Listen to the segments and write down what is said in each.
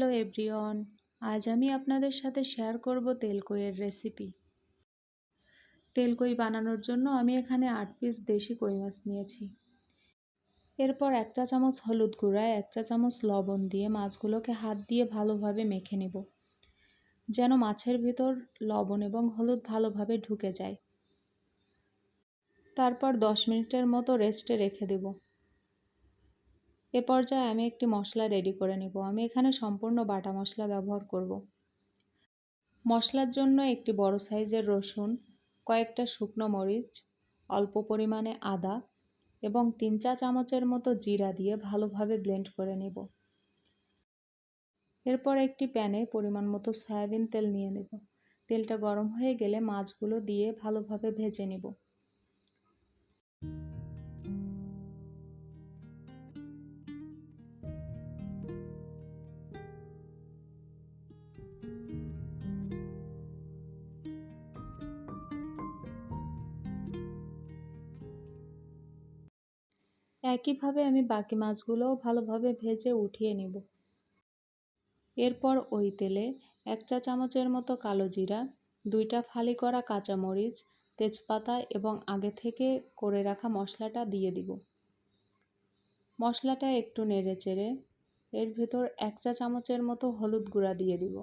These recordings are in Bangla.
হ্যালো এভরিওয়ান, আজ আমি আপনাদের সাথে শেয়ার করব তেলকইয়ের রেসিপি। তেলকই বানানোর জন্য আমি এখানে 8 পিস দেশি কই মাছ নিয়েছি। এরপর 1 চা চামচ হলুদ গুঁড়া, 1 চা চামচ লবণ দিয়ে মাছগুলোকে হাত দিয়ে ভালোভাবে মেখে নেব, যেন মাছের ভিতর লবণ এবং হলুদ ভালোভাবে ঢুকে যায়। তারপর 10 মিনিটের মতো রেস্টে রেখে দেব। এ পর্যায়ে আমি একটি মশলা রেডি করে নেব। আমি এখানে সম্পূর্ণ বাটা মশলা ব্যবহার করব। মশলার জন্য একটি বড় সাইজের রসুন, কয়েকটা শুকনো মরিচ, অল্প পরিমাণে আদা এবং 3 চা চামচের মতো জিরা দিয়ে ভালোভাবে ব্লেন্ড করে নেব। এরপর একটি প্যানে পরিমাণ মতো সয়াবিন তেল নিয়ে নেব। তেলটা গরম হয়ে গেলে মাছগুলো দিয়ে ভালোভাবে ভেজে নেব। একইভাবে আমি বাকি মাছগুলোও ভালোভাবে ভেজে উঠিয়ে নেব। এরপর ওই তেলে 1 চা চামচের মতো কালো জিরা, 2টা ফালি করা কাঁচামরিচ, তেজপাতা এবং আগে থেকে করে রাখা মশলাটা দিয়ে দিব। মশলাটা একটু নেড়েচেড়ে এর ভেতর 1 চা চামচের মতো হলুদ গুঁড়া দিয়ে দিব।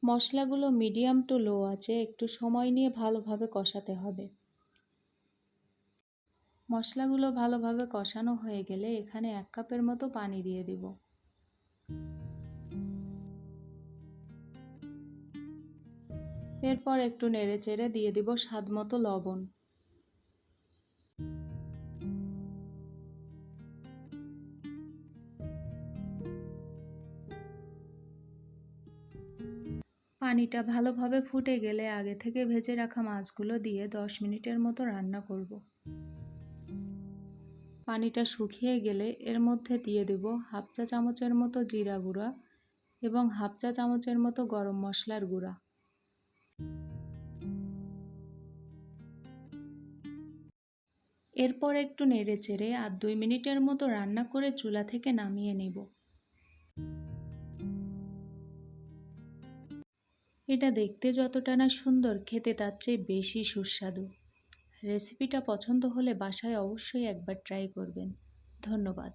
মশলাগুলো মিডিয়াম টু লো আঁচে একটু সময় নিয়ে ভালোভাবে কষাতে হবে। মশলাগুলো ভালোভাবে কষানো হয়ে গেলে এখানে 1 কাপের মতো পানি দিয়ে দিব। এরপর একটু নেড়েচেড়ে দিয়ে দিব স্বাদমতো লবণ। পানিটা ভালোভাবে ফুটে গেলে আগে থেকে ভেজে রাখা মাছগুলো দিয়ে 10 মিনিটের মতো রান্না করব। পানিটা শুকিয়ে গেলে এর মধ্যে দিয়ে দেব 1/2 চা চামচের মতো জিরা গুঁড়া এবং 1/2 চা চামচের মতো গরম মশলার গুঁড়া। এরপর একটু নেড়েচেড়ে আর 2 মিনিটের মতো রান্না করে চুলা থেকে নামিয়ে নেব। এটা দেখতে যতটা না সুন্দর, খেতে তার চেয়ে বেশি সুস্বাদু। রেসিপিটা পছন্দ হলে বাসায় অবশ্যই একবার ট্রাই করবেন। ধন্যবাদ।